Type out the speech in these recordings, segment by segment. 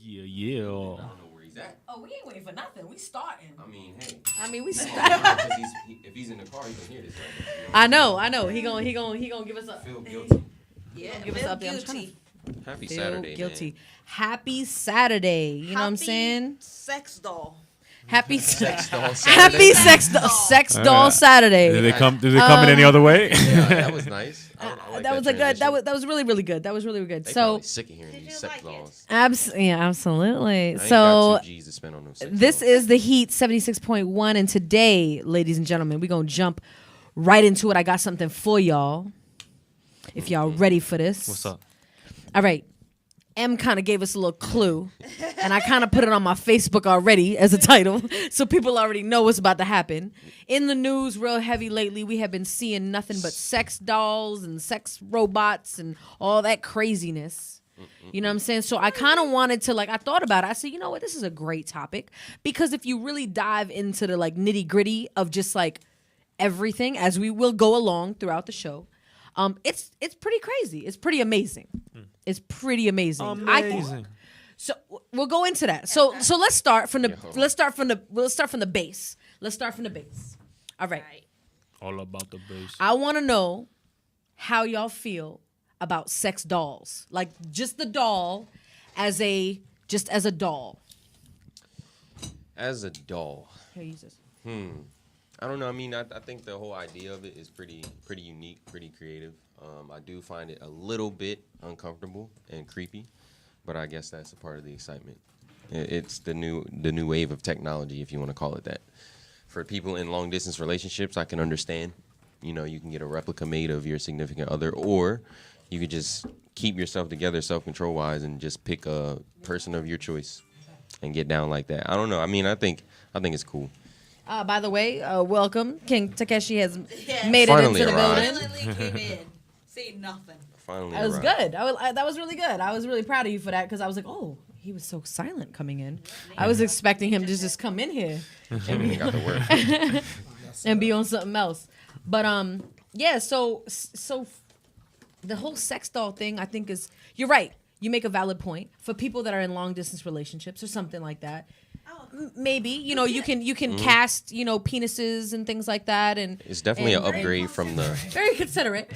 Yeah. I don't know where he's at. Oh, we ain't waiting for nothing. We starting. I mean, hey. We starting. If he's in the car, he can hear this. I know. He gonna give us a. Feel guilty. Yeah, give us up there. Happy Feel Saturday, guilty. man. Happy Saturday. You know what I'm saying? Sex doll. Happy Sex doll Happy Saturday. sex doll Saturday. Did they come in any other way? Yeah, that was nice. I like that was a good. transition. That was really really good. That was really good. They So probably sick of hearing these sex dolls. absolutely. I ain't So got 2 G's to spend on those sex this dolls. is the Heat 76.1, and today, ladies and gentlemen, we're gonna jump right into it. I got something for y'all. If y'all ready for this. What's up? All right. M kind of gave us a little clue, and I kind of put it on my Facebook already as a title, so people already know what's about to happen. In the news, real heavy lately, we have been seeing nothing but sex dolls and sex robots and all that craziness. You know what I'm saying? So I kind of wanted to, I thought about it. I said, you know what? This is a great topic, because if you really dive into the nitty gritty of just everything, as we will go along throughout the show, it's pretty crazy. It's pretty amazing. It's pretty amazing. Amazing. So we'll go into that. So let's start from the base. Let's start from the base. All right. All about the bass. I want to know how y'all feel about sex dolls. Just the doll as a doll. As a doll. Here, use this. I don't know. I mean, I think the whole idea of it is pretty unique, pretty creative. I do find it a little bit uncomfortable and creepy, but I guess that's a part of the excitement. It's the new wave of technology, if you want to call it that. For people in long distance relationships, I can understand. You can get a replica made of your significant other, or you could just keep yourself together self-control wise and just pick a person of your choice and get down like that. I don't know. I mean, I think it's cool. By the way, welcome. King Takeshi has made Finally it into the arrived. building. Finally came in. See nothing. Finally That was arrived. good. That was really good. I was really proud of you for that, because I was like, oh, he was so silent coming in. I was expecting him to just come in here He got the word. and be on something else. But yeah. So the whole sex doll thing, I think, is, you're right. You make a valid point for people that are in long distance relationships or something like that. Maybe you can cast penises and things like that, and It's definitely an upgrade from the. very considerate.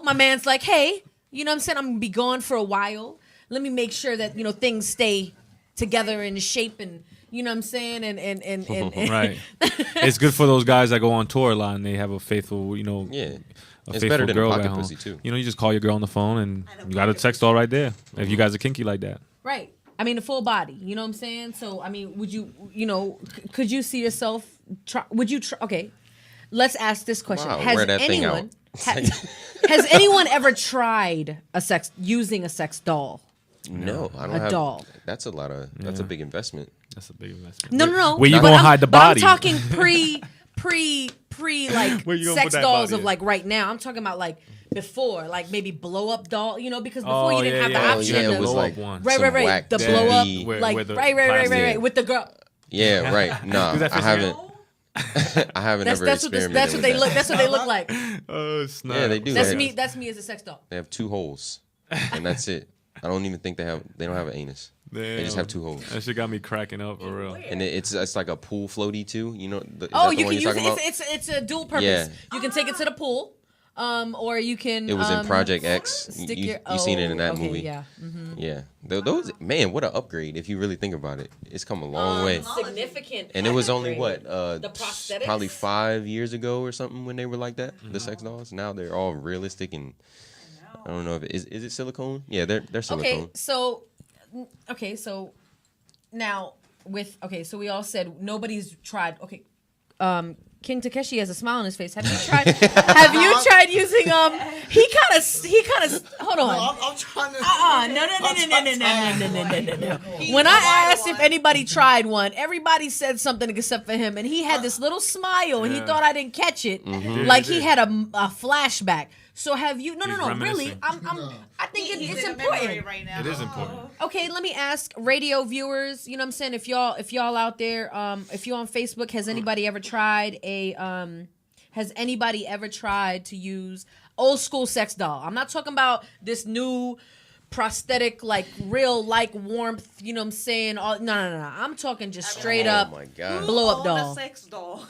My man's like, hey, you know what I'm saying, I'm gonna be gone for a while. Let me make sure that things stay together in shape, and you know what I'm saying, and Right. It's good for those guys that go on tour a lot and they have a faithful, Yeah. a It's faithful better than a girl pocket at home. pussy, too. You just call your girl on the phone and you got a text all right there. If you guys are kinky like that. right. I mean, the full body. You know what I'm saying? So, I mean, would you, could you see yourself try? Would you try? Okay, let's ask this question: Wow, Has wear that thing anyone out. has anyone ever tried using a sex doll? No, I don't A have. doll. That's a big investment. That's a big investment. No. Where you But gonna I'm- hide the but body? I'm talking pre Where you gonna sex put that dolls body of at? right now. I'm talking about before, maybe blow up doll. Because before you didn't have the Oh, option. yeah, to, it was blow like up one. right, some right. whack The blow up, deadbeat- Where- like where the right, plastic- with the girl. Yeah, right. No, Is that I for haven't. I haven't ever That's what experimented with they that. look. That's what they look like. Oh, snap. Yeah, they do. That's They- me. That's me as a sex doll. They have 2 holes, and that's it. I don't even think they don't have an anus. They just have 2 holes. That shit got me cracking up for real. And it's like a pool floaty too. Is Oh, that the you one can you're use talking it. about? It's a dual purpose. Yeah. You can take it to the pool, or you can. It was in Project X. Stick You your, seen it in that okay, movie. Yeah. Yeah. Those man, what an upgrade if you really think about it. It's come a long way. Significant. And it was only upgrade. what The prosthetics? probably 5 years ago or something when they were like that. The sex dolls. Now they're all realistic and I don't know if is it silicone? Yeah, they're silicone. Okay, so now so we all said nobody's tried. Okay, King Takeshi has a smile on his face. Have you tried? Have you tried using He kind of. Hold on. I'm trying to. No. When I asked if anybody tried one, everybody said something except for him, and he had this little smile, and he thought I didn't catch it, like he had a flashback. So have you? No. Really, I think it's important. Right now. It is important. Okay, let me ask radio viewers. You know what I'm saying? If y'all out there, if you're on Facebook, has anybody ever tried to use old school sex doll? I'm not talking about this new prosthetic, like real, like warmth. You know what I'm saying? No. I'm talking just straight up Oh my god. blow up Own doll. a sex doll.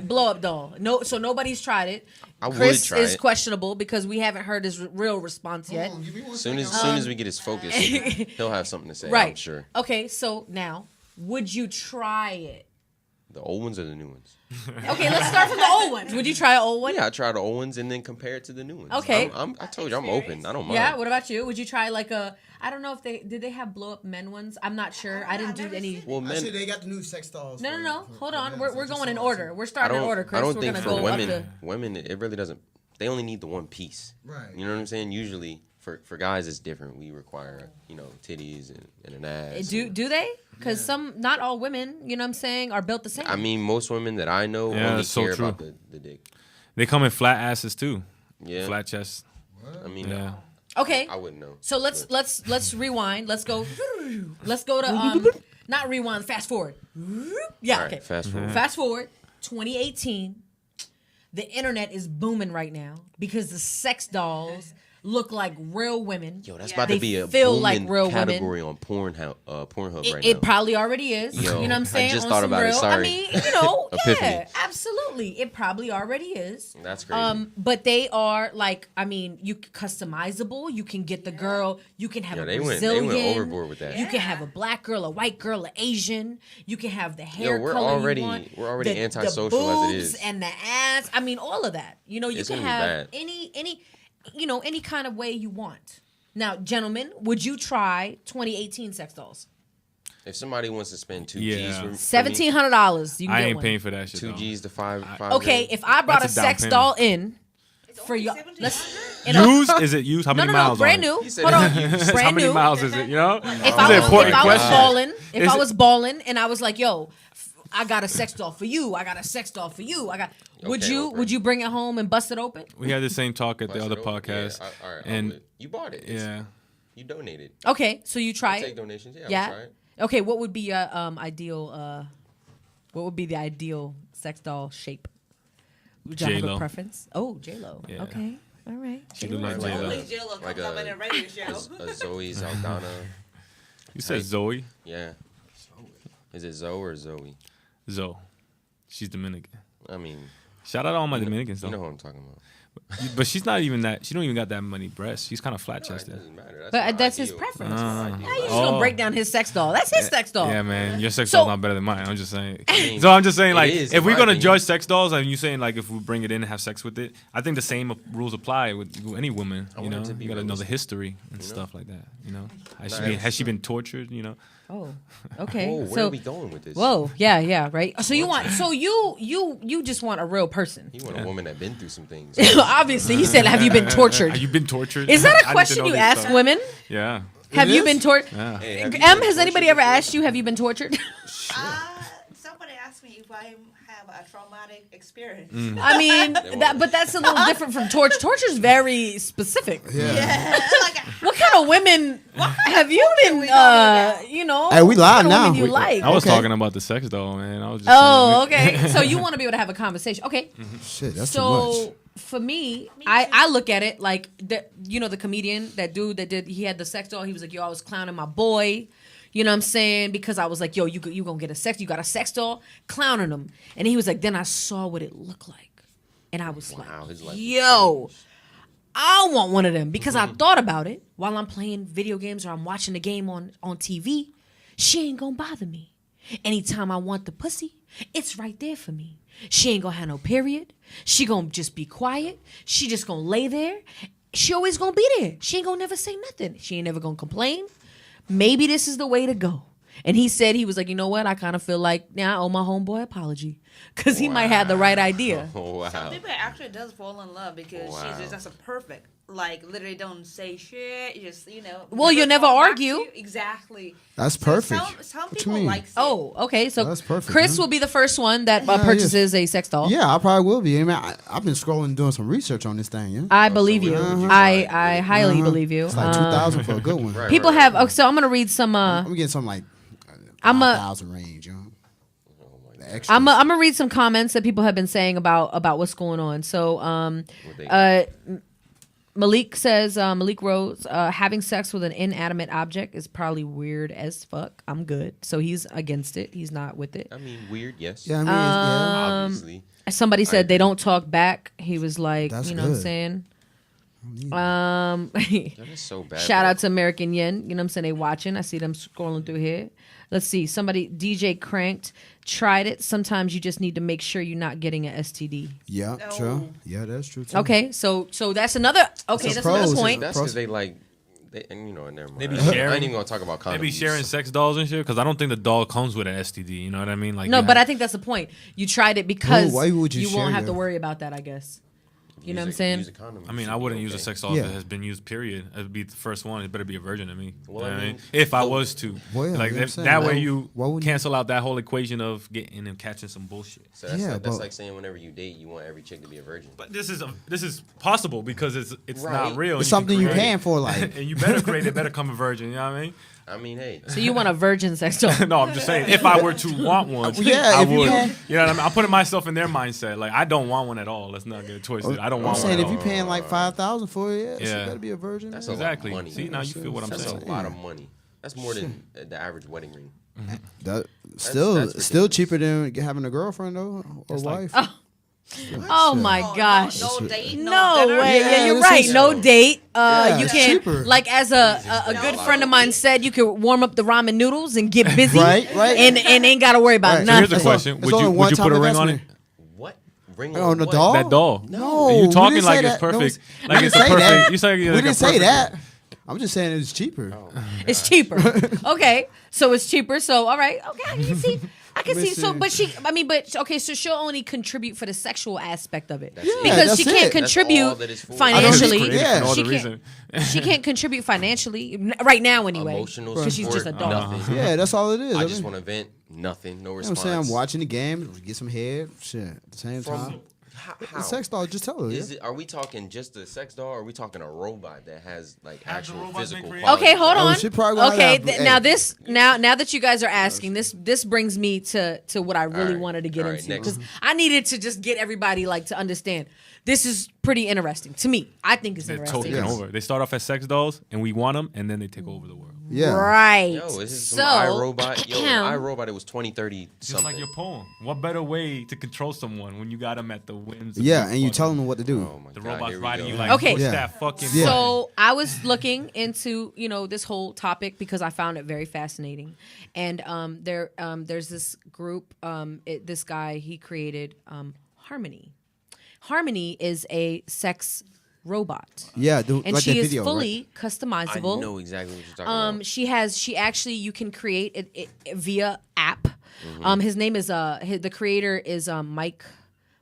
Blow up doll. No, so nobody's tried it. I would Chris try is it. questionable because we haven't heard his real response yet. Hold on, give me one As soon second. as we get his focus, he'll have something to say. Right. I'm sure. Okay, so now, would you try it? The old ones or the new ones? Okay, let's start from the old ones. Would you try an old one? Yeah, I try the old ones and then compare it to the new ones. Okay. I told you I'm open. I don't mind. Yeah. What about you? Would you try like a? I don't know if they have blow up men ones. I'm not sure. I didn't do never any. seen Well, I men. see they got the new sex dolls. No. Hold on. men, We're so going in just order. saw We're I starting in don't. order, Chris. I don't We're think gonna for go women, up women it really doesn't. They only need the one piece. Right. You know what I'm saying? Usually, for guys, it's different. We require titties and an ass. Do they? Because not all women, you know what I'm saying, are built the same. I mean, most women that I know Yeah, only that's so care true. about the dick. They come in flat asses too. Yeah. Flat chest. I mean, Yeah. Okay. I wouldn't know. So let's rewind. Let's go to not rewind. Fast forward. Yeah. All right, Okay. fast forward. Fast forward. 2018. The internet is booming right now because the sex dolls look like real women. Yo, that's Yeah. about They to be a feel booming like real women. category on Pornhub right It now. probably already is. Yo, you know what I'm I saying? just On thought some about it, real, I sorry. mean, yeah, Epiphany. absolutely. It probably already is. That's crazy. But they are like, I mean, you customizable. You can get the girl. You can have Yeah, a they went Brazilian. overboard with that. You can have a black girl, a white girl, an Asian. You can have the hair we're color already- you want. we're already the antisocial boobs as it is. and the ass. I mean, all of that. You know, you It's can gonna be have bad. any kind of way you want. Now, gentlemen, would you try 2018 sex dolls? If somebody wants to spend two Yeah. G's for $1,700. You can I get ain't one. paying for that shit. two though. G's to five. Okay, grand, if I brought a That's a down sex payment. doll in It's for only y'all, $17. let's Used? Is it used? How no, many no, no, miles? brand on it? new. He said Hold on, it's brand How many new. miles is it? You know? If Those I are was, important if I was questions. balling, if Is I it- was balling, and I was like, "Yo, I got a sex doll for you. I got a sex doll for you. I got." Would Okay, you Oprah. would you bring it home and bust it open? We had the same talk at the Bust other it open. podcast. Yeah, all right, I and would. You bought it. It's- yeah, You donated. Okay, so you try Take it. donations. Yeah. Yeah. I'll try it. Okay, what would be your ideal? What would be the ideal sex doll shape? Would you have a J-Lo. preference? Oh, J-Lo. Yeah. Okay, all right. She look J-Lo. like Like J-Lo. Only Jill will Like come up a- in a radio show. A Zoe Saldana. You said Zoe. Yeah. Is it Zoe or Zoe? Zoe. She's Dominican. I mean, Shout out to all my Dominicans you though. know who I'm talking about. But she's not even that. She don't even got that many breasts. She's kind of flat No, it chested. doesn't matter. But my that's his ideal. preference. That's my Ah. ideal. How you just Oh. gonna break down his sex doll? That's his sex doll. Yeah, man, your sex So- doll's not better than mine. I'm just saying. mean, So I'm just saying, it like, is, if in we're my gonna opinion. judge sex dolls, and you saying like if we bring it in and have sex with it, I think the same rules apply with any woman. I You want it know, to be you gotta know the realistic, history and you know? stuff like that. You know, Not has she been tortured? You know, Oh, okay. Whoa, where so, are we going with this? whoa, yeah, right. So you just want a real person. You want a woman that been through some things. Obviously, he said, "Have you been tortured?" have you been tortured? Is that I a need to question know you this ask stuff. women? Yeah, Have It you is? been tortured? yeah. Hey, have you Em, been has anybody ever tortured asked you, "Have you been tortured?" Somebody asked me if I have a traumatic experience. Mm. I mean, but that's a little different from torture. Torture's very specific. Yeah. Like, What kind of women have you been? we talking You know, Hey, we what live kind of now. women you like? I was Okay. talking about the sex doll, man. I was just Oh, saying, okay. So you want to be able to have a conversation? Okay. Shit, that's too much. So for me, I look at it like the comedian, that dude that he had the sex doll. He was like, "Yo, I was clowning my boy." You know what I'm saying? Because I was like, "Yo, you gonna get you got a sex doll?" Clowning him, and he was like, "Then I saw what it looked like, and I was Wow, his life like, has yo." changed. I want one of them because I thought about it while I'm playing video games or I'm watching the game on TV. She ain't gonna bother me. Anytime I want the pussy, it's right there for me. She ain't gonna have no period. She gonna just be quiet. She just gonna lay there. She always gonna be there. She ain't gonna never say nothing. She ain't never gonna complain. Maybe this is the way to go. And he said, he was like, you know what? I kind of feel like now I owe my homeboy apology because he might have the right idea. Oh, wow. Some people actually does fall in love because Wow. she's just a perfect. Like literally don't say shit. You just Well, you'll never talk back argue. to you. Exactly. That's So perfect. Some What you people mean? like. It. Oh, okay. So That's perfect, Chris huh? will be the first one that Yeah, purchases a sex doll. Yeah, I probably will be. I mean, I've been scrolling, doing some research on this thing. Yeah, I believe so you. what would you I try? highly believe you. it's like 2,000 for a good one. Right. People have. Oh, so I'm gonna read some. I'm getting some like I'm a- 5,000 range. You know, Oh my the God. extras. I'm gonna read some comments that people have been saying about what's going on. So What they- Malik says, Malik Rose, having sex with an inanimate object is probably weird as fuck. I'm good. So he's against it. He's not with it. I mean, weird, yes. Yeah, I mean, yeah. Obviously. Somebody said agree. they don't talk back. He was like, That's you know what I'm good. saying? That is so bad. Shout bro. out to American Yen. You know what I'm saying? They watching. I see them scrolling through here. Let's see. Somebody, DJ Cranked, tried it. Sometimes you just need to make sure you're not getting an STD. Yeah, No. true. Yeah, that's true too. Okay, so that's another. Okay, That's that's pros. another point. That's because they like, and never mind. Maybe I ain't sharing- even gonna talk about condoms. Maybe sharing sex dolls and shit, because I don't think the doll comes with an STD. You know what I mean? Like No, you but I have- think that's the point. You tried it because Why would you won't share have to that? worry about that, I guess. You know what I'm Use a- saying? use a condom, I mean, should I be wouldn't use a okay. sex doll Yeah. if it has been used. Period. It'd be the first one. It better be a virgin to me. Well, You know what I I mean, mean, if I was to, Well, yeah, like you know if, what I'm that saying? way you Why wouldn't you- cancel out that whole equation of getting and catching some bullshit. So that's, Yeah, like, that's but- like saying whenever you date, you want every chick to be a virgin. But this is possible because it's Right. not real. It's You can something you create paying it. for, like. and you better create it. Better come a virgin. You know what I mean? I mean, hey, So you want a virgin sex doll? No, I'm just saying. If I were to want one, Yeah, I if you would. had- You know what I mean? I'm putting myself in their mindset. Like I don't want one at all. Let's not get it twisted. I don't I'm want saying one. if At you all. paying like 5,000 for it, yeah, Yeah. she better be a virgin. that's man. a lot of Exactly. money. See, now you feel what I'm That's saying. a lot of money. That's more than the average wedding ring. That, that's still ridiculous. cheaper than having a girlfriend though or That's like- wife. Oh my No, gosh. No date, No dinner. way. Yeah, Yeah, you're this right. is- No date. Yeah, You it's can, cheaper. like, as a good friend of mine said, you could warm up the ramen noodles and get busy, Right, right. and ain't got to worry about Right. So nothing. here's the It's question: all- Would it's you only would you put a one-time ring on it? investment. What? Ring On the what? doll? That doll? No, you we talking didn't like say it's that. No, perfect? we Like didn't it's a say perfect. that. You say We like a didn't say perfect- that. I'm just saying it's cheaper. It's cheaper. Okay, so it's cheaper. So all right, okay, I can see. I can see. So, but okay. So she'll only contribute for the sexual aspect of it That's it. because that's she can't it. That's all contribute that it's for. financially. Created Yeah. for no She other can't- reason. She can't contribute financially right now, anyway. Emotional because she's just a support, dog. nothing. Yeah, that's all it is. I mean, just want to vent. Nothing. No you know what response. I'm saying? I'm watching the game, get some head, shit. At the same From time, how? the sex doll, just tell her. Is it? Are we talking just a sex doll? Or are we talking a robot that has like Has the actual robot been physical? created? qualities? Okay, hold Oh, on. she probably gonna Okay, have- hey. now that you guys are asking, this brings me to what I really right. wanted to get All right, into next. because I needed to just get everybody like to understand. This is pretty interesting to me. I think it's They're interesting. taking Yes. over. They start off as sex dolls, and we want them, and then they take over the world. Yeah. Right. Yo, is this so, some iRobot? Yo, iRobot, it was 2030 Just something. like your poem. What better way to control someone when you got them at the whims? of Yeah, your and you fucking- tell them what to do. Oh my the God, robots here we riding go. you like, Okay. push Yeah. that fucking. Yeah. button. So I was looking into this whole topic because I found it very fascinating, and there's this group. This guy he created Harmony. Harmony is a sex robot, Yeah, and like she that is video, fully I customizable. know exactly what you're talking about. She actually you can create it via app. Mm-hmm. His name is the creator is Mike.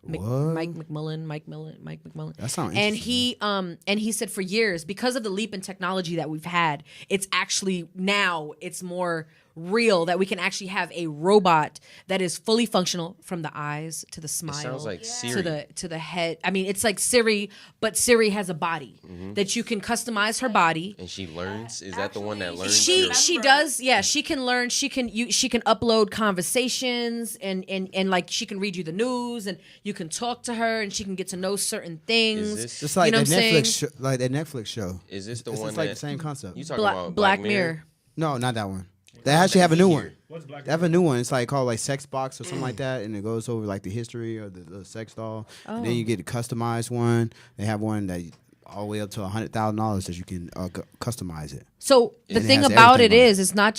What? Mike McMullen. That sounds and interesting. he said for years because of the leap in technology that we've had, it's actually now it's more real that we can actually have a robot that is fully functional from the eyes to the smile sounds like to Siri. the head. I mean, it's like Siri, but Siri has a body that you can customize her body. And she learns. Is that the one that Actually, learns? She your- she does, yeah. She can learn. She can upload conversations and like she can read you the news and you can talk to her and she can get to know certain things. Is this- Just like you know that what I'm saying? Netflix, like that Netflix show. Is this the It's one just like that the same concept. you talking about? Black Mirror. No, not that one. They actually have a new one. What's Black They have a new one. It's like called like Sex Box or something like that, and it goes over like the history of the sex doll. And then you get a customized one. They have one that all the way up to $100,000 that you can customize it. So the And it thing has about it everything on it. is, it's not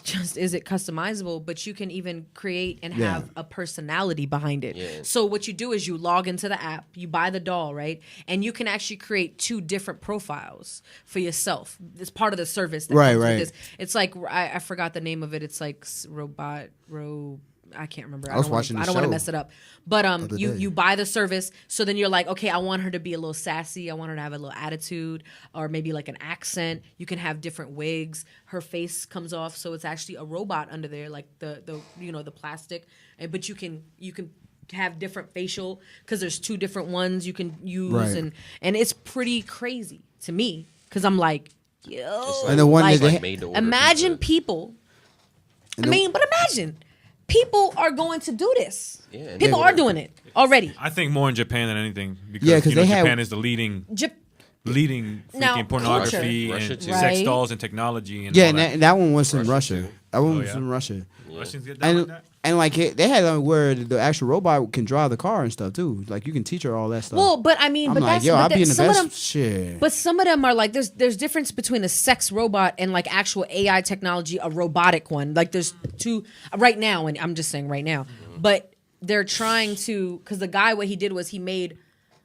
just is it customizable, but you can even create and Yeah. have a personality behind it. Yeah. So what you do is you log into the app, you buy the doll, right, and you can actually create 2 different profiles for yourself. It's part of the service. That Right, comes with right. this. It's like I forgot the name of it. It's like I can't remember. I was watching the I don't want to show mess it up. But other day. you buy the service, so then you're like, okay, I want her to be a little sassy. I want her to have a little attitude, or maybe like an accent. You can have different wigs. Her face comes off, so it's actually a robot under there, like the the plastic. But you can have different facial because there's 2 different ones you can use, Right. and it's pretty crazy to me because I'm like, yo, It's And the one like, that they like made to order imagine pizza. people. And I the- mean, but imagine people are going to do this. Yeah, and People they- are doing it already. I think more in Japan than anything because Yeah, 'cause you know, they had- Japan is the leading. leading Now, freaking pornography Russia and too. sex Right. dolls and technology and Yeah, all and that. that one was in Russia, Russia. too. That one Oh, was yeah? in Russia. Russians get down like And that. and like they had where the actual robot can drive the car and stuff too. Like you can teach her all that stuff. Well, but I mean, I'm but like, that's yo, but I'll be in the some of best them. shit. But some of them are like there's difference between a sex robot and like actual AI technology, a robotic one. Like there's two right now, and I'm just saying right now. But they're trying to because the guy what he did was he made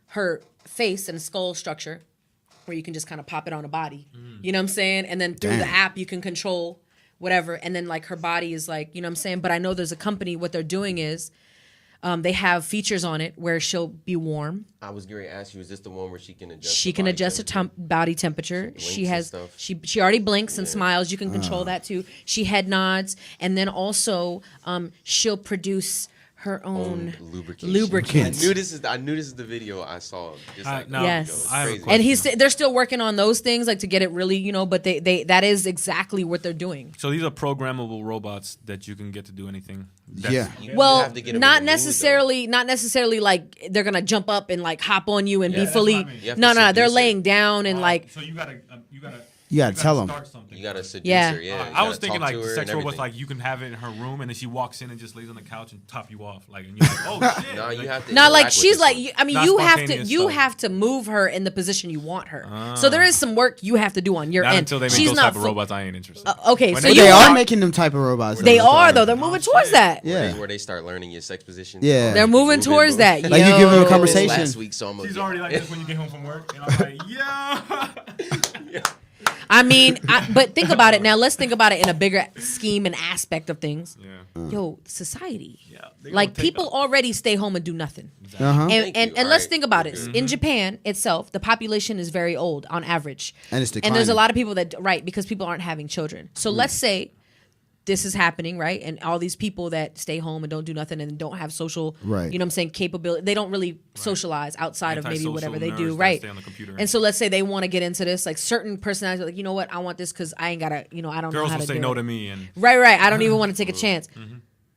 her face and skull structure where you can just kind of pop it on a body. You know what I'm saying? And then through the Damn. app you can control whatever. And then like her body is like, you know what I'm saying? But I know there's a company, what they're doing is they have features on it where she'll be warm. I was going to ask you, is this the one where she can adjust? She the can body adjust her temperature? body temperature. She She blinks and has stuff. she already blinks and smiles. You can control that too. She head nods, and then also she'll produce her own lubrication. lubricants. I knew this is the video I saw. Just like now, Yes. I have a crazy. question. And they're still working on those things like to get it really, you know, but they that is exactly what they're doing. So these are programmable robots that you can get to do anything. Yeah. You Well, have to get 'em in not the mood, though. necessarily like they're gonna jump up and like hop on you and Yeah, be that's fully. what I mean. You have No, to no, they're seduce it. laying down and like. So you gotta You gotta tell 'em. start something. You got to seduce Yeah. her. Yeah. You I was gotta thinking talk like to her sex and robots, everything. like you can have it in her room, and then she walks in and just lays on the couch and top you off, like, and you're like, oh shit. No, you have to. Not like interact with she's this like one. you- I mean Not you have to spontaneous you stuff. have to move her in the position you want her. So there is some work you have to do on your Not end. until they make She's those not type of fu- robots, I ain't interested. Okay, When so they But you they are are making them type of robots. they though. are though. They're moving towards shit. that. Yeah. Where they start learning your sex position. Yeah. They're moving towards that. Like you give them a Yo. conversation. Last week, so I'm She's already like this when you get home from work, and I'm like, yeah. I mean, but think about it now. Let's think about it in a bigger scheme and aspect of things. Yeah. Yo, society. Yeah, they gonna Like take people that. already stay home and do nothing. Uh-huh. And Thank and, you. and let's Alright, think about we're it. good. In Japan itself, the population is very old on average. And it's there's a declining. lot of people that right because people aren't having children. So let's say this is happening, right? And all these people that stay home and don't do nothing and don't have social, Right. you know what I'm saying, capability. They don't really socialize outside of maybe Antisocial whatever they nerds do, that right? stay on the computer. And so let's say they want to get into this, like certain personalities, are like, you know what, I want this because I ain't gotta, you know, I don't know Girls how will to say do no it. to me, and Right. I don't even want to take a chance.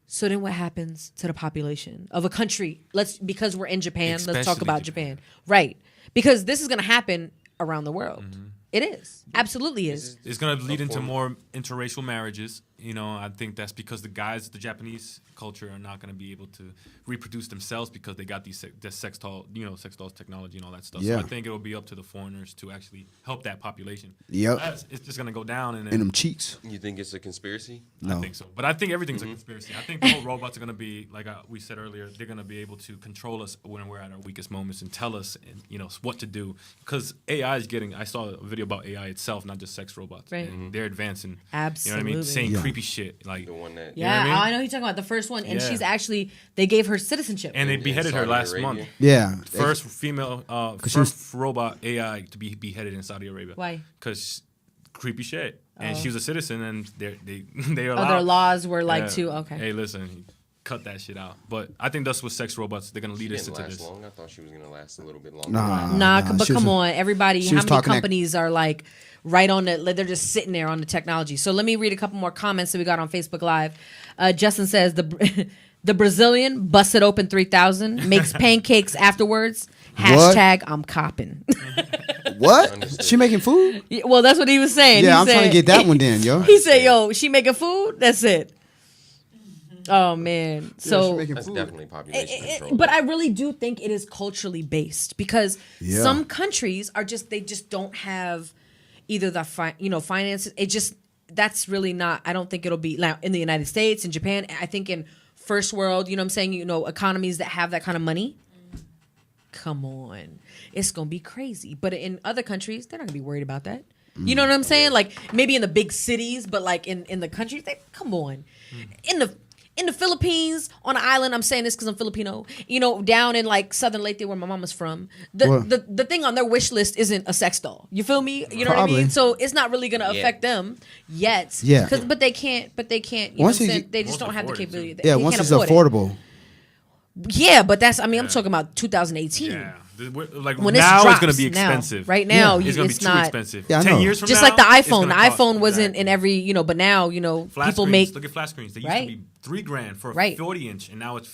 So then what happens to the population of a country? Because we're in Japan, let's talk Especially about Japan. Japan. Right. Because this is going to happen around the world. It is. Absolutely is. it's gonna lead into form- more interracial marriages. You know, I think that's because the guys, the Japanese culture, are not gonna be able to reproduce themselves because they got this sex dolls technology and all that stuff. Yeah. So I think it'll be up to the foreigners to actually help that population. Yep. It's just gonna go down, and In then them cheeks. You think it's a conspiracy? No. I think so. But I think everything's a conspiracy. I think the whole robots are going to be, like we said earlier, they're going to be able to control us when we're at our weakest moments and tell us, what to do. Because AI is getting, I saw a video about AI itself, not just sex robots. Right. And they're advancing. You know what I Absolutely. mean? Saying Yeah. creepy shit. Like, The one that. Yeah, know what I mean? I know you're talking about the first one. And Yeah. she's actually, they gave her citizenship. and they beheaded her Saudi last Arabia. month. Yeah. First female, she was- first robot AI to be beheaded in Saudi Arabia. Why? Because creepy shit. And she was a citizen, and they allowed. Other laws were like Yeah. to, okay. Hey, listen, cut that shit out. But I think that's with sex robots. They're gonna lead She us didn't into last this. long. I thought she was gonna last a little bit longer. Nah, but she was come a- on, everybody. she How was many talking that- companies are like right on the? They're just sitting there on the technology. So let me read a couple more comments that we got on Facebook Live. Justin says the Brazilian busted open 3,000 makes pancakes afterwards. What? Hashtag I'm copping. What? Understood. She making food? Yeah, well, that's what he was saying. Yeah, He I'm trying to said- get that one then, yo. He said, "Yo, she making food. That's it." Oh man. she So making That's food. definitely population control. but I really do think it is culturally based because Yeah. some countries are they just don't have either the finances. It just that's really not. I don't think it'll be now in the United States, in Japan. I think in first world, you know what I'm saying, economies that have that kind of money. Come on, it's gonna be crazy. But in other countries, they're not gonna be worried about that. You know what I'm saying? Like maybe in the big cities, but like in the countries, come on. In the Philippines, on an island, I'm saying this because I'm Filipino, down in like Southern Leyte where my mama's from, What? the thing on their wish list isn't a sex doll. You feel me? You know what I Probably. mean? So it's not really gonna Yeah. affect them yet. Yeah. But they can't, you Once know what you I'm saying? get- They just Won't don't have the afford it, too. capability. Yeah, they once can't it's afford it. affordable. Yeah, but I'm talking about 2018. Yeah. Like When it's now it's drops gonna be now. expensive. Right now, It's gonna be it's too not. expensive. Yeah, I 10 know. years from Just now, like the it's iPhone. gonna The cost- iPhone wasn't exactly. in every, but now, Flat people screens. make Look at flat screens. They used Right. to be $3,000 for a Right. 40-inch, and now it's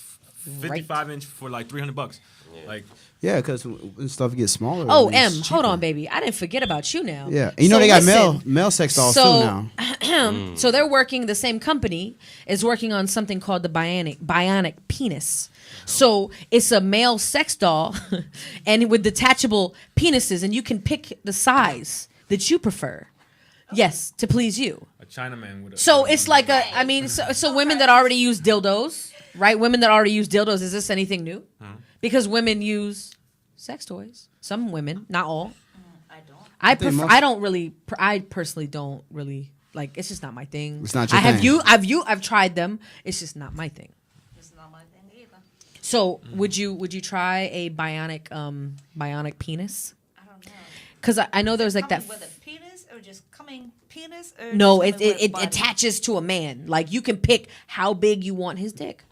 55-inch for like $300. Yeah. Like, Yeah, because when stuff gets smaller. Oh, it's M, cheaper. hold on, baby. I didn't forget about you now. Yeah, you know So they got listen. male sex dolls So- too now. So they're working. The same company is working on something called the bionic penis. So it's a male sex doll, and with detachable penises, and you can pick the size that you prefer. Yes, to please you. a Chinaman with a. So it's like I mean, so women that already use dildos, right? Women that already use dildos. Is this anything new? Because women use sex toys. Some women, not all. I don't. I think prefer. most- I don't really. I personally don't really like. It's just not my thing. It's not your I have thing. you. I've tried them. It's just not my thing. It's not my thing either. So would you try a bionic penis? I don't know. Because I know there's like that. Coming with a penis or just coming penis or No, just it coming with it body? attaches to a man. Like you can pick how big you want his dick.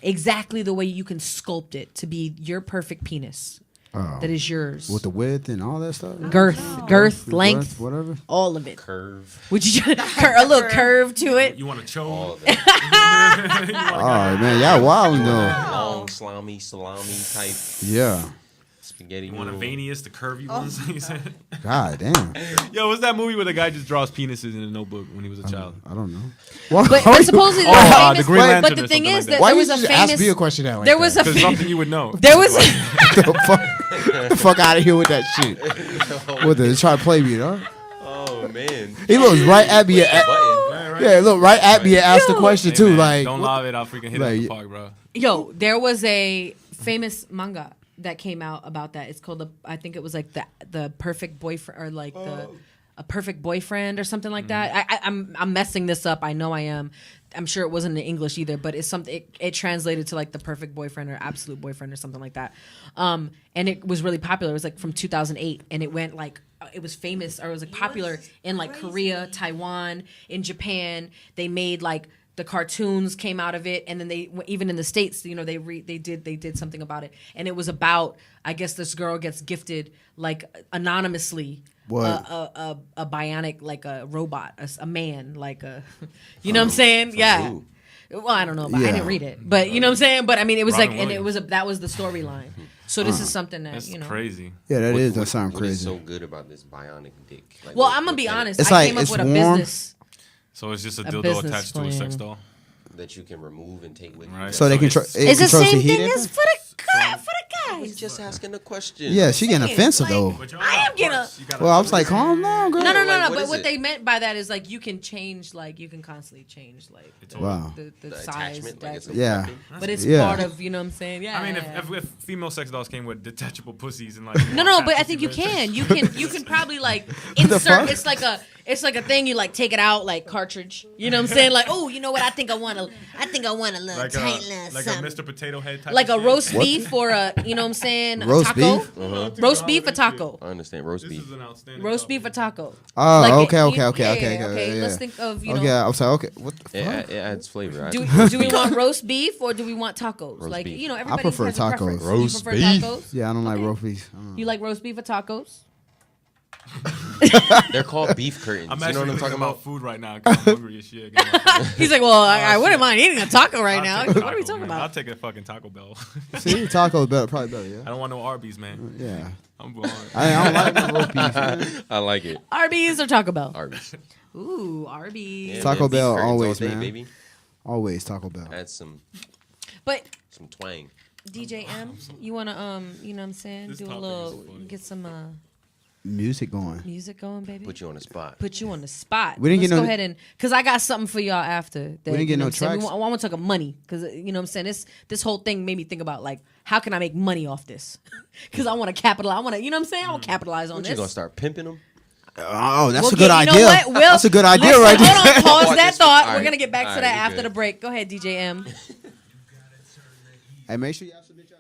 Exactly the way you can sculpt it to be your perfect penis. Oh. That is yours. With the width and all that stuff. girth, length, whatever. all of it. Curve. Would you a little curve to it? You want to All choke? of it. Oh man, y'all wild though. Long, salami type Yeah. spaghetti You want a noodle. veneous, the curvy ones? He said. God damn. Yo, what's that movie where the guy just draws penises in a notebook when he was a child? I don't know. Well, But supposedly Oh, there's the famous, Green Lantern but or the thing something is like that why there did was you a just ask famous. me a question that like There that? was a Because something you would know. there was the fuck, get the fuck out of here with that shit. What the try to play me, huh? Oh man. He looks right at me. Button. Right, right. Yeah, look right at me and asked the question Hey, too. man, Like, don't lob it. I'll freaking hit it in like- the park, bro. yo. There was a famous manga that came out about that. It's called I think it was like the perfect boyfriend or like a perfect boyfriend or something like that. I'm messing this up. I know I am. I'm sure it wasn't in English either, but it's something. It translated to like the perfect boyfriend or absolute boyfriend or something like that. And it was really popular. It was like from 2008, and it went like it was famous or it was like popular in like Korea, Taiwan, in Japan. They made like the cartoons came out of it, and then they even in the States, you know, they did something about it, and it was about I guess this girl gets gifted like anonymously. What? A bionic like a robot, a man like a, you know what I'm saying? Yeah. who? Well, I don't know, but I Yeah. didn't read it. But you know what I'm saying? But I mean, it was Robin like, and it Williams. was that was the storyline. So this is something that That's you know. crazy. yeah, that is. What- That sounds What is crazy. so good about this bionic dick? Like, Well, what- I'm gonna what be can it- honest. It's I like- came up it's with a warm. business. So it's just a A dildo business attached to a sex plan. doll. that you can remove and take with Right. you. So they So control. it's- It It's the controls same the heat. thing in as it? for the I was guys. just asking a question. Yeah, she getting saying, offensive like- though. But y'all I am got getting parts. You gotta- Well, I was like, calm down, girl. No, no, no, Like, no. what But is what it? they meant by that is like you can change, like you can constantly change, like Wow. the The size. attachment, like that- it's a Yeah. weapon. but it's Yeah. part of, you know what I'm saying? Yeah. I mean, yeah, yeah. if female sex dolls came with detachable pussies and like No, but I think you can. You can probably like the insert. fuck? It's like a thing. You like take it out like cartridge. You know what I'm saying? Like, oh, you know what? I think I want a little like tight a, little like a something. Mr. Potato Head type. Like of a shit. roast beef or a, you know what I'm saying? A Roast taco. beef? Roast beef or taco. I understand roast This beef. is an outstanding. Roast beef or topic. taco. Oh, Like, okay, you- okay, okay, yeah, okay, yeah, okay. Yeah. Let's think of, you know. Okay, I was like, okay, what the It, fuck? it adds flavor. I- Do we want roast beef or do we want tacos? Roast like beef. you know, everybody prefer has a tacos. preference. Roast you prefer beef. tacos? Yeah, I don't like Okay. roast beef. I don't know. You like roast beef or tacos? They're called beef curtains. I'm You know actually what I'm thinking talking about about? food right now 'cause I'm hungry as shit. Get my food. He's like, well, I wouldn't mind eating a taco right I'll now. take a What are we taco, talking man. I'll about? take a fucking Taco Bell. See, tacos better, probably better. I Yeah. don't want no Arby's, man. Yeah. I'm going. I don't like the roast beef. Man. I like it. Arby's or Taco Bell? Arby's. Ooh, Arby's. Yeah, Taco man, beef Bell curtains all always, day, man. Baby. Always Taco Bell. Add some But twang. DJ M, you wanna you know what I'm saying? This Do a topic little, is funny. get some Music going. music going, baby. Put you on the spot. Put you on the spot. We didn't Let's get go no- ahead and because I got something for y'all after. That, didn't get you know no what I'm saying? tracks. I want to talk of money because you know what I'm saying. This whole thing made me think about like how can I make money off this? Because I want to capitalize. I want to, you know what I'm saying. I want to capitalize on What this. you gonna start pimping them? Oh, that's We'll a good get- you know idea. what? We'll- That's a good idea listen, right there. Hold on, pause Watch that this. thought. All We're right. gonna get back to All right, that you after good. the break. Go ahead, DJ M. Hey, make sure y'all submit your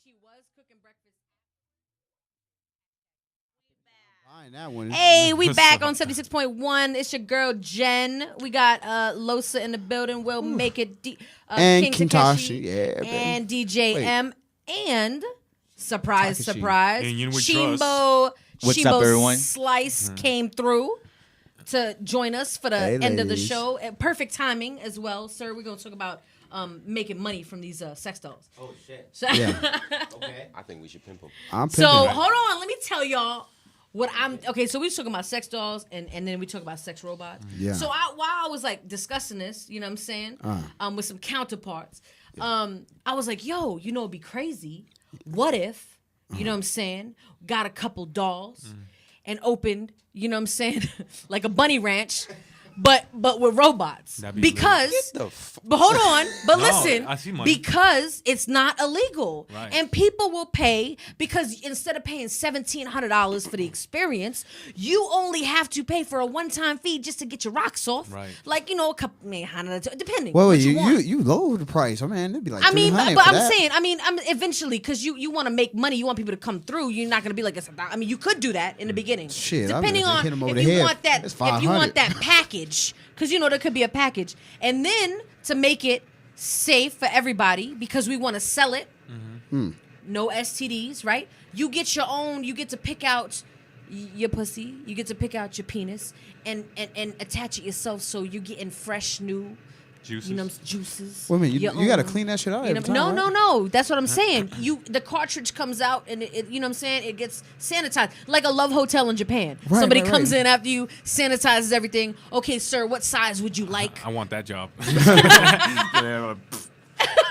She was cooking breakfast. Buying that one. Hey, we back on 76.1. It's your girl Jen. We got Losa in the building. We'll make it. And King Kintashi, Takeshi, yeah, baby. and DJ Wait. M. And surprise, Takeshi. surprise, And you we Shimbo. What's Shimbo up, everyone? Slice came through to join us for the Hey, end of the ladies. show. Perfect timing as well, sir. We're gonna talk about making money from these sex dolls. Oh shit. So, Yeah. Okay. I think we should pimp them. I'm so pimping. hold on, let me tell y'all what I'm. Okay, so we was talking about sex dolls, and then we talk about sex robots. Yeah. So while I was like discussing this, you know what I'm saying, with some counterparts, I was like, yo, you know, it'd be crazy. What if, you know what I'm saying, got a couple dolls and opened, you know what I'm saying, like a bunny ranch, but with robots. That'd be Because The f- but hold on, but No, listen, I see money. because it's not illegal, Right. and people will pay because instead of paying $1,700 for the experience, you only have to pay for a one-time fee just to get your rocks off. Right. Like a couple, depending. Well, what you want. you lower the price. I mean, it'd be like I mean, $300 but for I'm that. saying, I'm eventually because you want to make money, you want people to come through. You're not gonna be like, I mean, you could do that in the beginning, Shit, I'm depending gonna on hit 'em over if the you head. want that, It's if you want $500. that package, because you know there could be a package, and then to make it safe for everybody because we want to sell it. No STDs, right? You get your own. You get to pick out your pussy. You get to pick out your penis and attach it yourself, so you're getting fresh new. Juices. You know, juices. Wait a minute, you your gotta own. clean that shit out You know, every time, no, right? no. That's what I'm saying. The cartridge comes out and it you know what I'm saying, it gets sanitized like a Love Hotel in Japan. Right, Somebody right, comes right. in after you, sanitizes everything. Okay, sir, what size would you like? I want that job. Yeah,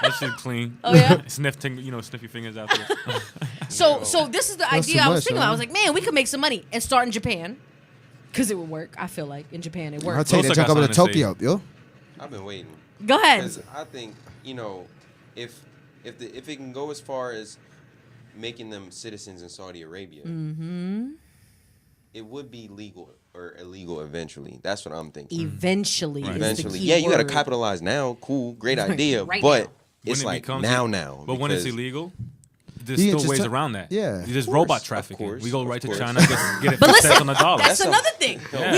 that shit clean. Oh, yeah? Sniff your fingers out there. So this is the That's idea too I was much, thinking about. I huh? was like, man, we could make some money and start in Japan. Because it would work. I feel like in Japan it I'll works. take that Losa junk got over to something to say. Tokyo, yo. I've been waiting Go ahead. because I think if it can go as far as making them citizens in Saudi Arabia, it would be legal or illegal eventually. That's what I'm thinking. Eventually. Is Eventually, the key yeah, you got to word. capitalize now. Cool, great idea, Right but now. it's When it like becomes now. But when it's because- illegal, there's You can still just ways tell- around that. Yeah. There's Of robot course, trafficking. of course, We go of right to course. China, get it But for listen, cents on the dollar. that's That's another thing. Yeah.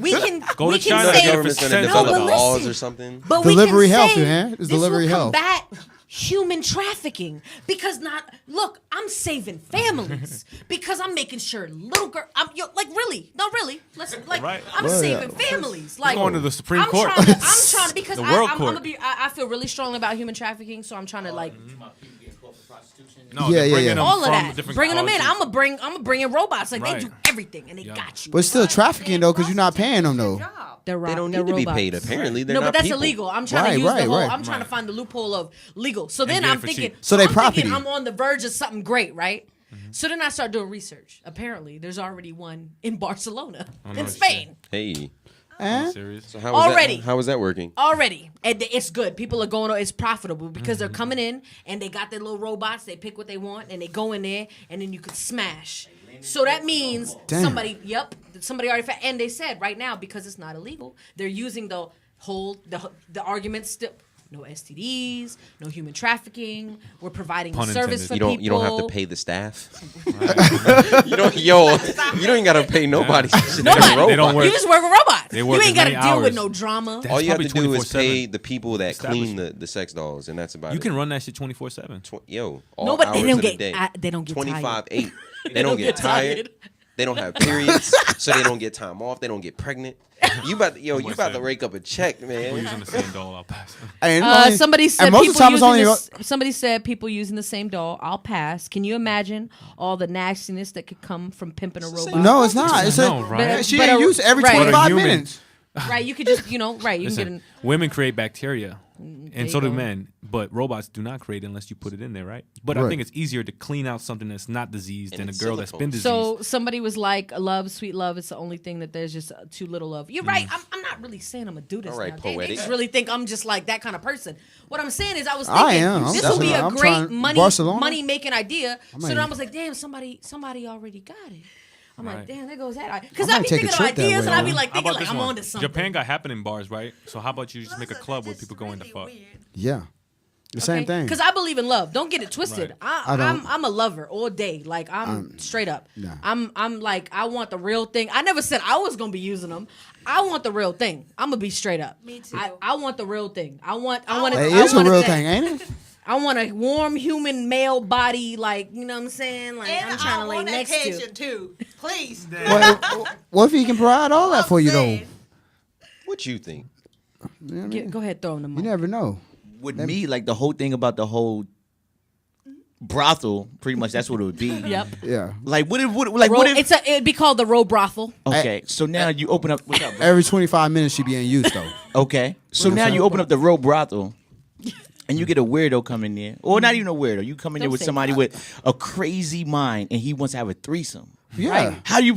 We can Go to we China, can the get say it for government's gonna cents develop on the but dollar. laws listen. or something. But Delivery we can health, say man. It's this delivery will health. combat human trafficking because look, I'm saving families because I'm making sure little girl. Really. Let's I'm Right. saving Well, families. Like going to the Supreme I'm Court. Trying to because The World I'm Court. gonna be. I feel really strongly about human trafficking, so I'm trying to like. No, Yeah, they're yeah, bringing yeah. them All of from that, different bringing them in. countries. I'm gonna bring in robots. Like Right. they do everything and they Yeah. got you. But it's still trafficking though, because you're not paying them though. They're They don't they're need to be robots. paid. Apparently, they're No, not but that's people. illegal. I'm trying Right, to use right, the whole. right. I'm trying to find the loophole of legal. So then get it I'm for thinking. cheap. So they I'm thinking property. I'm on the verge of something great, right? So then I start doing research. Apparently, there's already one in Barcelona, no in shit. Spain. Hey, Eh? Serious? so how is Already. that? How is that working? Already, and it's good. People are going. It's profitable because they're coming in and they got their little robots. They pick what they want and they go in there, and then you could smash. So that means Damn. somebody already. And they said right now because it's not illegal, they're using the argument still. No STDs, no human trafficking. We're providing Pun a service intended. for people. You don't have to pay the staff. you don't gotta pay nobody. Nobody. They don't work. You just work with robots. They work you ain't as got to many deal with hours. no drama. That's All you have to probably do is pay 24/7 the people that clean the sex dolls, and that's about You it. can run that shit 24/7. All No, but hours they don't of the get- day. they don't get tired. 25/8. They don't get tired. They don't have periods, so they don't get time off. They don't get pregnant. You about to rake up a check, We're man. using the same doll. I'll pass. And only- Somebody said and most of the time it's only somebody said people using the same doll. I'll pass. Can you imagine all the nastiness that could come from pimping a robot? no, it's not. It's No, a, right? she But ain't a- used every right. But a 25 human- minutes. Right, you could just you can get Listen, in. women create bacteria, there and you so do go. men. But robots do not create unless you put it in there, right? But I Right. think it's easier to clean out something that's not diseased And than a it's girl that's been silicone. diseased. So somebody was like, "Love, sweet love, is the only thing that there's just too little of." You're right. I'm not really saying I'm gonna do this. All right, now. They poetic. just really think I'm just like that kind of person. What I'm saying is, I was I thinking am. I'm this would be a definitely- I'm great trying- Barcelona? money making idea. So then might- I was like, damn, somebody already got it. I'm like, Right. damn, there goes that. Because I I'd might be take a thinking of trip that ideas, way, and I'd be man. like How thinking about like this I'm one? on to something. Japan got happening bars, right? So how about you just make a Listen, club where it's people go in to really fuck? weird. Yeah. The same thing. Because I believe in love. Don't get it twisted. Right. I don't. I'm a lover all day. Like I'm straight up. nah. I'm like I want the real thing. I never said I was gonna be using them. I want the real thing. I'm gonna be straight up. Me too. I want the real thing. I want it. It I is a want real it- thing, ain't it? I want a warm human male body. Like you know what I'm saying. Like And I'm trying to I lay want next to. attention too. Please. What if he can provide all that for you though? Saying. What you think? You know what I mean? Go ahead, throw him the You mic. never know. With me, like the whole thing about the whole brothel, pretty much that's what it would be. Yep. Yeah. Like what if It'd be called the row brothel. okay, so now you open up what's up, bro? Every 25 minutes she be in use though. Okay. So now you open up the row brothel and you get a weirdo coming in. Or not even a weirdo. You come in there Don't with say somebody that. with a crazy mind and he wants to have a threesome. Yeah. How do you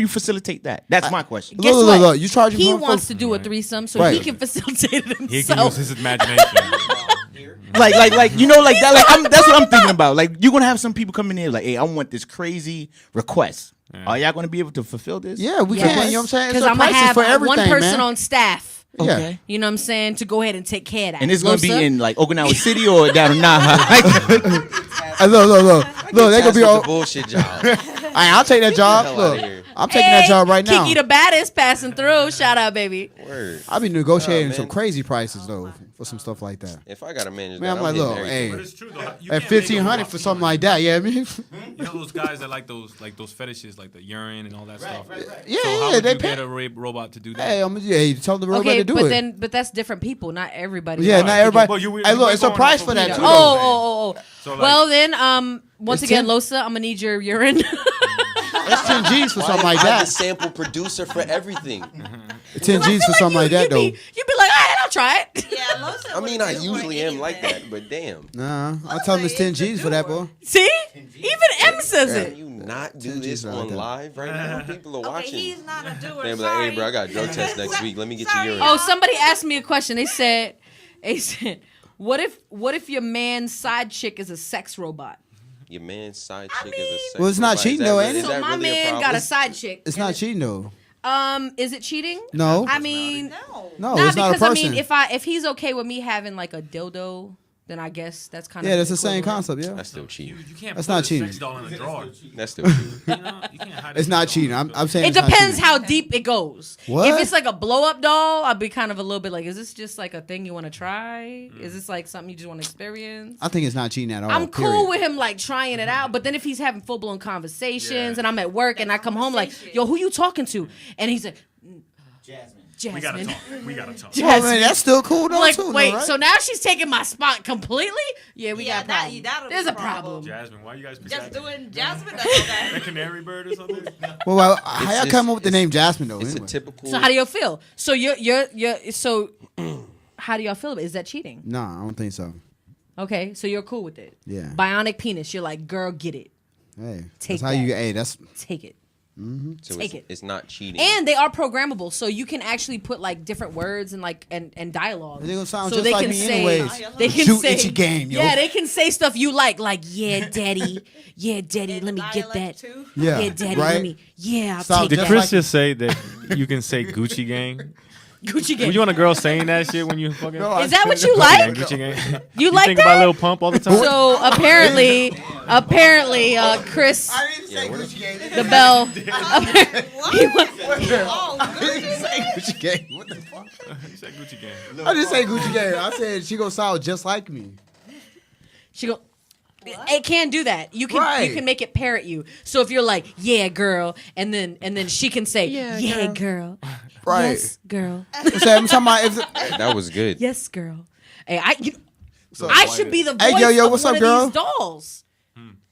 facilitate that? That's my question. Guess Look, what? look, you charge him He for- wants to do a threesome so Right. he can facilitate it He can himself. use his imagination. Like you know, like that. Like that's what I'm thinking about. Like you're gonna have some people coming in, like, hey, I want this crazy request. Are y'all gonna be able to fulfill this? Yeah, we can. You know what I'm saying? Because It's I'm gonna prices have for everything, one person man. on staff. Yeah. Okay. You know what I'm saying? To go ahead and take care of that. And it's gonna be Losa? in like Okinawa City or down in Naha. Hey, look. They gonna be That's all. the bullshit job. I'll take that job. Hell outta Look, here. I'm taking that job right now. Kiki the baddest passing through. Shout out, baby. Word. I'll be negotiating Oh, some man. crazy prices though for some stuff like that. If I got to manage Man, that, I'm like, hitting look, everything. But hey, it's true though. You at can't make them 1,500 rock. for something like that. Yeah, I mean, You know those guys that like those fetishes, like the urine and all that stuff. yeah, So how yeah, would they you pay. get a robot to do that? Hey, you tell the robot Okay, to do but it. but that's different people. Not everybody. Yeah, likes not to everybody. But you- Hey, you look, were it's a going price off for of that what too. you get- know. though. Oh. So, like- Well then, once It's again, 10 Losa, I'm gonna need your urine. That's 10 G's for Why something is like I the that. sample producer for everything. 10 G's for something like that you'd though. be like, all right, I'll try it. Yeah, Losa I mean, would I do usually for am like anything. that, but damn. Nah, I'll tell him it's 10 G's for that, boy. See, even M says Can it. you not do 10 G's this right on there. live right now? People are Okay, watching. he's not a doer. They be like, sorry. hey, bro, I got a drug test next week. Let me get Sorry, your urine. Oh, somebody asked me a question. They said, what if your man's side chick is a sex robot? Your man's side chick is a mean- sex Well, it's not robot. Is cheating that though, really- ain't it? is So that my really a man problem? got a side chick. It's not cheating though. Is it cheating? No. I mean, No. No, not it's not a because person. I mean, if he's okay with me having like a dildo, then I guess that's kind of Yeah, that's the same concept, yeah. That's still cheating. You can't That's put not a cheating. sex doll in a drawer. That's still cheating. You know, you can't hide It's a not sex doll cheating. in a I'm saying It it's not depends cheating. how deep it goes. What? If it's like a blow up doll, I'd be kind of a little bit like, is this just like a thing you want to try? Is this like something you just want to experience? I think it's not cheating at all. I'm cool period. with him like trying it out, but then if he's having full blown conversations and I'm at work and I come home like, yo, who you talking to? And he's like, Jasmine. We gotta talk. We gotta talk. Oh man, that's still cool though Like, too. wait, though, right? so now she's taking my spot completely? Yeah, we Yeah, got a problem. that'll be There's a a problem. problem. Jasmine, why you guys Just beside me? doing Jasmine. That's A canary bird or something? well, how y'all just- come up with the name Jasmine though? It's anyway? a typical. So how do you feel? So so how do y'all feel about it? Is that cheating? Nah, I don't think so. Okay, so you're cool with it. Yeah. Bionic penis. You're like, girl, get it. Hey, Take that's how you. that. Hey, that's Take it. so take it's, it. it's not cheating. And they are programmable, so you can actually put like different words and like and dialogue. They gonna sound so just they like can me say, anyways. They can Shoot say, itchy game, yo. Yeah, they can say stuff you like yeah, daddy, let me get that. Too. Yeah, Yeah, daddy, right? let me. Yeah, I'll Sound take Did just that. Chris just say that you can say Gucci gang? Gucci gang. Would you want a girl saying that shit when you fucking? No, Is that what Gucci you like? gang, Gucci gang. You like think that? about Lil Pump all the time? So apparently, Chris Yeah, what if- the bell. Oh, Gucci game. What the fuck? You said Gucci gang. I didn't say Gucci game. I said she gonna sound just like me. She go. It can do that. You can Right. you can make it parrot you. So if you're like, yeah, girl, and then she can say, yeah, girl. Right. Yes, girl. I'm talking about if that was good. Yes, girl. Hey, up, I should be the voice Hey, yo, of what's one up, of girl? these dolls.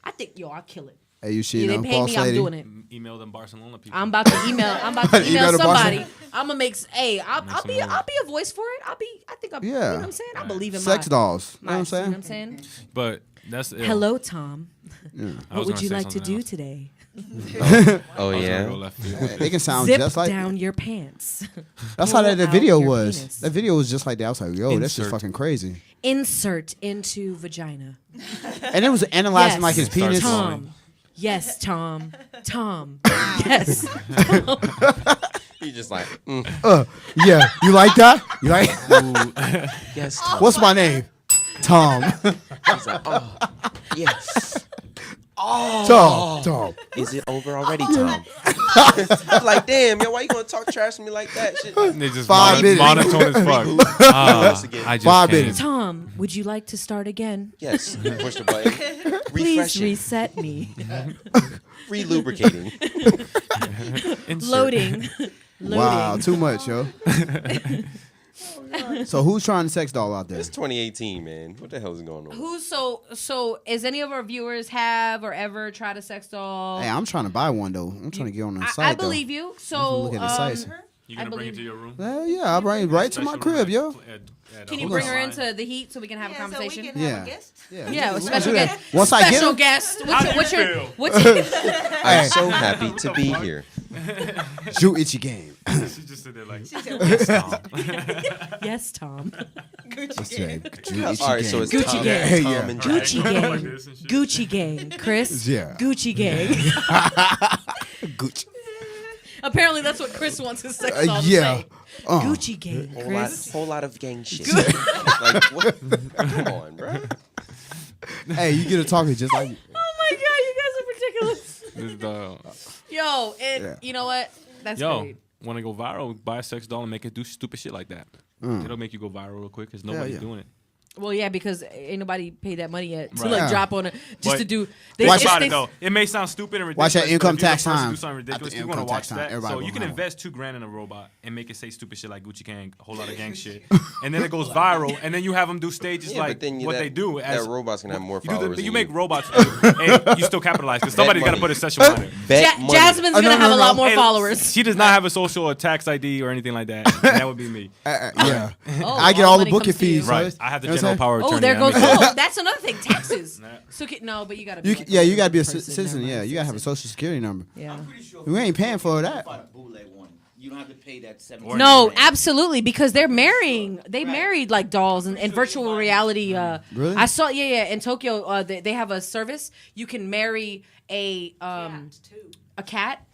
I think I'll kill it. Hey, you Yeah, shit they on pay false me. I'm lady. doing it. Email them Barcelona people. I'm about to email. Email email the somebody. boss. I'm gonna make. Hey, I'll some be. money. I'll be a voice for it. I think I'm. Yeah. You know what I'm saying? I believe in Sex my dolls. You my- know what I'm You know saying? what I'm saying? But that's ill. Hello, Tom. I What was would gonna you say like to something do else. today? Oh I was gonna go yeah. left field. They can sound Zip just like. down your pants. That's how that Pull the out video your was. penis. That video was just like that. I was like, yo, that's just Insert. fucking crazy. Insert into vagina. And it was analyzing Yes. like his penis. Starts Tom. Yes, Tom. Tom. Yes. He just like, Yeah, you like that? You like? yes. What's my name? Tom. He's like, oh, yes. Tom. Is it over already, Tom? I'm like, damn, yo, why you gonna talk trash to me like that? Shit. They just 5 minutes. monotone as fuck. I just 5 can't. minutes. Tom, would you like to start again? Yes, push the button. Please Refreshing, reset me. re-lubricating. Insert. Loading. Wow, too much, yo. So who's trying to sex doll out there? It's 2018, man. What the hell is going on? Who's so? Is any of our viewers have or ever tried a sex doll? Hey, I'm trying to buy one though. I'm trying to get on the site. I believe you. So Look at the sites. You gonna I bring it believe- to your room? Hell yeah, I'll bring it right to my Special crib, room yo. at Can you Hotel bring her Line. into the heat so we can have a conversation? So we can have Yeah. a guest? Yeah, a special do that. guest. Once I get special him- guest. How do you What's your feel? what's your I'm so happy to be here. Ju Itchy game. She just sit there like, yes, Tom. That's right. Ju Itchy All right, so game. it's Gucci Tom, gang. Tom Yeah. and Gucci Jack. gang. like this and shit. Gucci gang. Chris. Yeah. Gucci gang. Gucci. Apparently, that's what Chris wants his sex doll to Yeah. say. Gucci gang, Chris. Whole lot of gang shit. Like, what? Come on, bro. Hey, you get a talking just like. Oh my god, you guys are ridiculous. This dog. Yo, and Yeah. you know what? That's Yo, great. want to go viral? Buy a sex doll and make it do stupid shit like that. It'll make you go viral real quick because nobody's yeah. doing it. Well, yeah, because ain't nobody paid that money yet to Right. like Yeah. drop on it just But to do. Think Watch about they- it though. It may sound stupid and ridiculous. Watch that but income if you're the tax first to time. Do something ridiculous. After You want to income watch tax time, that. everybody So you gonna can have invest $2,000 in a robot and make it say stupid shit like Gucci gang, a whole lot of gang shit, and then it goes viral, and then you have them do stages Yeah, like but then what they do. that As robot's gonna have more you, do followers. you than make you. robots, and you still capitalize because somebody's got to money. put a session on it. Bet money. Jasmine's gonna no, have no, a lot no. more Hey, followers. She does not have a social or tax ID or anything like that. And that would be me. Yeah. Oh, I get all all the money booking comes to you. fees. Right. So I have the you know what general I'm power attorney. Oh, there I goes. make it- Oh, that's another thing. Taxes. Nah. So no, but you gotta. You, Be like yeah, a you gotta be a person. citizen. Never Yeah, mind. you gotta have a social security number. Yeah. We ain't paying for that. Find a bootleg one. You don't have to pay that Or No, Right. absolutely, because they're marrying. They married like dolls and virtual reality. Really? I saw. Yeah. In Tokyo, they have a service. You can marry a Cat, too. a cat.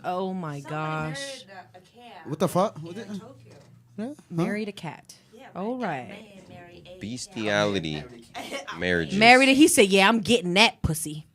Oh my Somebody gosh! married a cat What the fuck? here What in the- Tokyo. Yeah? Huh? Married a cat. Yeah, All man, right. man married a Bestiality marriages. Married it. He said, "Yeah, I'm getting that pussy."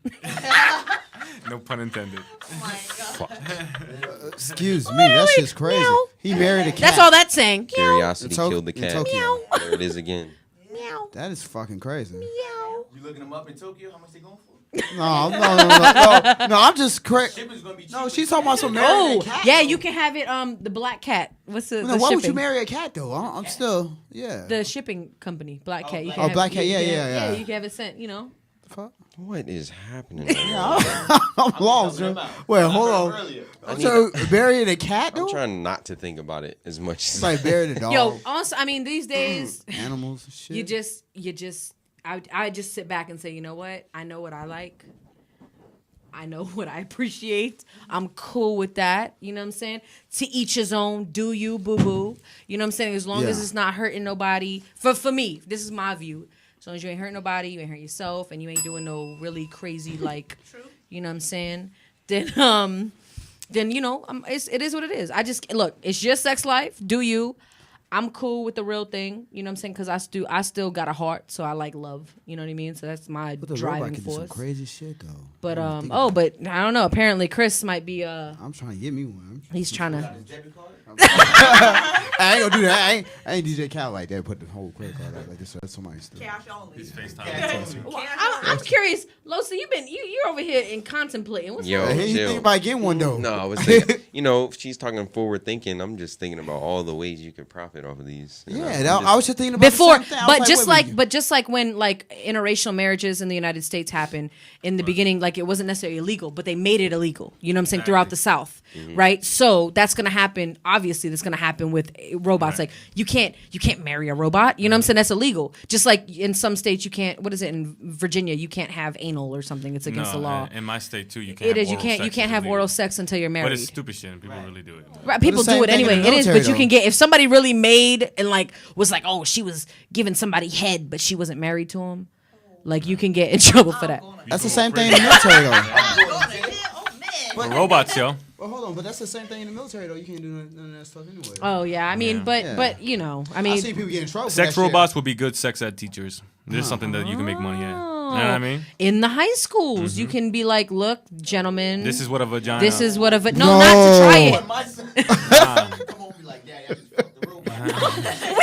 No pun intended. Oh my God. Excuse me, that's just crazy. Meow. He married a cat. That's all that's saying. Curiosity In Tok- killed the in cat. Tokyo. There it is again. Meow. That is fucking crazy. Meow. You looking them up in Tokyo? How much they going for? No, I'm just crazy. Shipping's gonna be cheap. No, she's talking about some marrying Oh, a cat. yeah, you can have it. The black cat. What's the? No, the why would you shipping? marry a cat though? I'm still, yeah. The shipping company, Black Cat. You Black can Oh, have, Black Cat, you yeah, can- yeah. You can have it sent. You know. Fuck. What is happening? Right now? I'm lost. helping yo. them out. Wait, hold on. Earlier. So marrying a cat I'm though? trying not to think about it as much. It's like marrying a dog. Yo, also, I mean, these days, Animals and shit. you just, I just sit back and say, you know what? I know what I like. I know what I appreciate. I'm cool with that. You know what I'm saying? To each his own. Do you, boo boo? You know what I'm saying? As long as Yeah. it's not hurting nobody. For me, this is my view. As long as you ain't hurting nobody, you ain't hurting yourself, and you ain't doing no really crazy like, you know what I'm saying? Then you know, it is what it is. I just look. It's your sex life. Do you? I'm cool with the real thing. You know what I'm saying? Because I still got a heart, so I like love. You know what I mean? So that's my But the robot driving can do some force. crazy shit though. But I don't think but I don't know. Apparently, Chris might be I'm trying to get me one. he's trying to. I ain't gonna do that. I ain't DJ Cal like that. Put the whole credit card out like this. That's somebody's stuff. Cash only. FaceTime. Well, I'm curious, Losa. You're over here in contemplating. What's Yo, up? Hey, you chill. think about getting one though? No, I was thinking, if she's talking forward thinking, I'm just thinking about all the ways you can profit off of these. You know, Yeah, I'm that, just- I was just thinking about Before, the same thing. I was but just wait, like just like when like interracial marriages in the United States happened in the beginning, like it wasn't necessarily illegal, but they made it illegal. You know what I'm saying? Throughout the South, right? So that's gonna happen. Obviously, that's gonna happen with robots. Like you can't marry a robot. You know what I'm saying? That's illegal. Just like in some states, you can't. What is it in Virginia? You can't have anal or something. It's against the law. In my state too, you can't. It is. have You can't. oral You sex. can't It's have illegal. oral sex until you're married. But it's stupid shit, and people really do it. Right, people same do it thing in anyway. the It is, but military, you can though. get if somebody really made and like was like, oh, she was giving somebody head, but she wasn't married to him. Like you can get in trouble for that. That's the same thing in the military though. Oh, man. But robots, yo. But hold on, but that's the same thing in the military though. You can't do none of that stuff anyway. Oh yeah, I mean, Yeah. but you know, I I mean, see people get in trouble. for Sex that shit. robots would be good sex ed teachers. There's something that you can make money at. You know what I mean? in the high schools, you can be like, look, gentlemen, This is what a vagina. this is what no, not to try it. My son come home and be like, Daddy, I just fucked the robot. We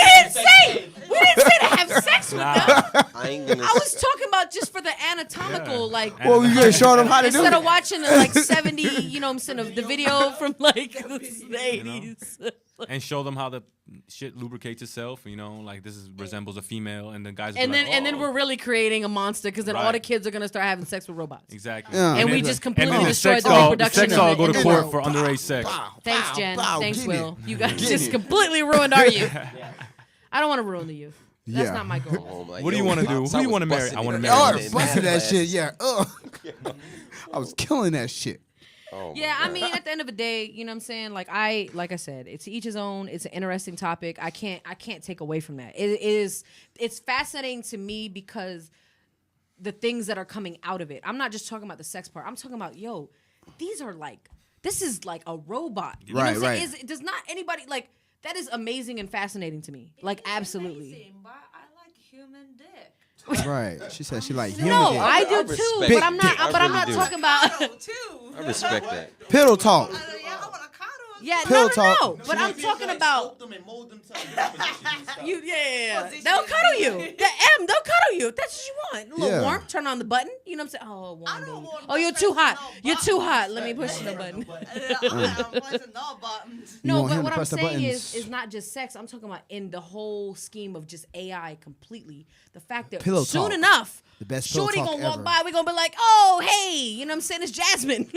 didn't say to have sex with them. I ain't gonna. I was talking about just for the anatomical, like. Well, we gonna show them how to do Instead it. of watching the like 70, you know what I'm saying, of the video from like the 80s. and show them how the shit lubricates itself. You know, like this is resembles a female, and the guys. And be then like, and then "Oh." we're really creating a monster because then all Right. the kids are gonna start having sex with robots. Exactly. Yeah. And we then- just and completely then the destroyed sex the doll, reproduction sex of doll the go to individual. court for underage sex. Thanks, Jen. Thanks, get Will. it. You guys Get just it. completely ruined our youth. I don't want to ruin the youth. That's Yeah. not my goal. home like, What do you yo, wanna do? pops, Who I you was wanna marry? busting I wanna it marry down Oh, you. in busting that math shit. class. Yeah. I was killing that shit. Oh, my Yeah, I God. mean, at the end of the day, you know what I'm saying? Like I said, it's to each his own. It's an interesting topic. I can't take away from that. It's fascinating to me because the things that are coming out of it. I'm not just talking about the sex part. I'm talking about, this is like a robot. You know what I'm Right, saying? Does not anybody like that is amazing and fascinating to me. Like absolutely. Amazing, but I like human dick. Right. She said she like human No, dick. I do respect too, it. but I'm not. I But I'm really not do. talking about. Cuddle, too. I respect that. Pillow talk. Yeah, I want to cuddle. Yeah, Pillow no. talk. But I'm talking about. them and mold them to a position and stuff. Yeah. Position. They'll cuddle you. They'll cuddle you. If that's what you want. A little Yeah. warmth. Turn on the button. You know what I'm saying? Oh, warm I baby. don't want Oh, you're to too press hot. no You're too hot. buttons. Let me push the button. I'm pressing no buttons. No, want but him what to I'm press the saying buttons. is not just sex. I'm talking about in the whole scheme of just AI completely. The fact that Pillow soon talk. enough, The best pillow Shorty talk gonna walk ever. by, we gonna be like, oh, hey, you know what I'm saying? It's Jasmine.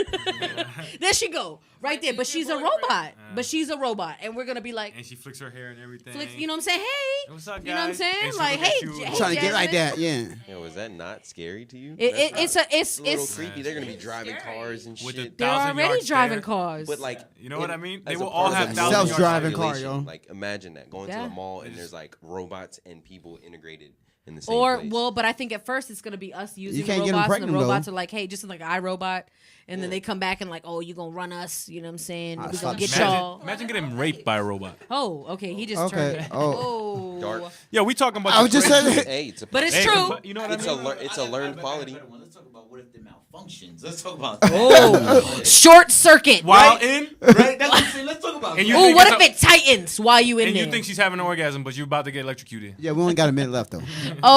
There she go. Right there. But she's a robot. But she's a robot. And we're gonna be like, And she flicks her hair and everything. flick, you know what I'm saying? Hey. What's up, You know what I'm guys? saying? And she Like, look at hey, you. hey, Trying to get like Jasmine. that. Yeah. Yo, is that not scary to you? It's a little it's creepy. They're gonna be driving cars and With the shit. they're 1,000-yard already driving stare. cars. But like, You know what I mean? They as will a all part have of 1,000-yard Self-driving car, population, yo. Like, imagine that going Yeah. to the mall and there's like robots and people integrated in the same Or place. but I think at first it's gonna be us using can't the get 'em robots, and pregnant, the robots though. are like, hey, just like iRobot, and then they come back and like, oh, you gonna run us? You know what I'm saying? We stop gonna get Imagine- y'all. Imagine getting raped by a robot. Oh, okay, he just Okay, turned. oh. Dark. Yeah, we talking about. I was the just crazy- saying. Hey, it's a But it's Hey, true. but you know what It's I a mean? it's a learned quality. Let's talk about what if it malfunctions. Let's talk about Oh, short circuit. While in, right? That's what I'm saying. Let's talk about and that. you Oh, think what it's if it tightens while you in and there? you think she's having an orgasm, but you're about to get electrocuted. Yeah, we only got a minute left though.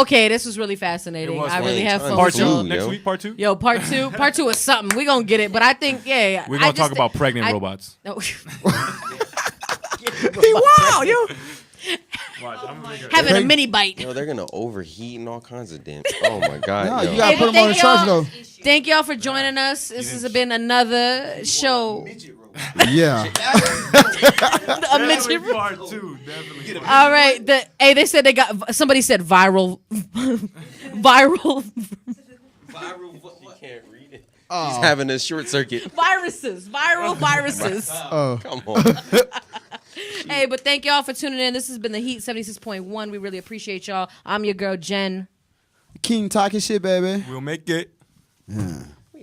Okay, this was really fascinating. It was I fun. really have fun. Part with two y'all. next yo. week. Part two. Yo, part two is something. We gonna get it, but I think yeah. We're I gonna just talk thi- about pregnant I- robots. No. Wow, you. Watch, I'm gonna make a- Having a mini bite. Yo, they're gonna overheat and all kinds of damn. Oh my god. No, yo. you gotta Hey, put them on the thank charge y'all. though. Thank y'all for joining us. This has been another show. Yeah. A midget. Part two, definitely. All right. They said they got. Somebody said viral. Viral She can't read it. He's having a short circuit. viruses. Viral viruses. Oh. Come on. Hey, but thank y'all for tuning in. This has been the Heat 76.1. We really appreciate y'all. I'm your girl Jen. King talking shit, baby. We'll make it. We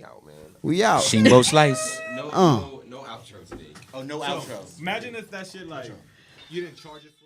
out, man. We out. Shingo Slice. No outro today. Oh, no outro. Imagine if that shit like you didn't charge it for.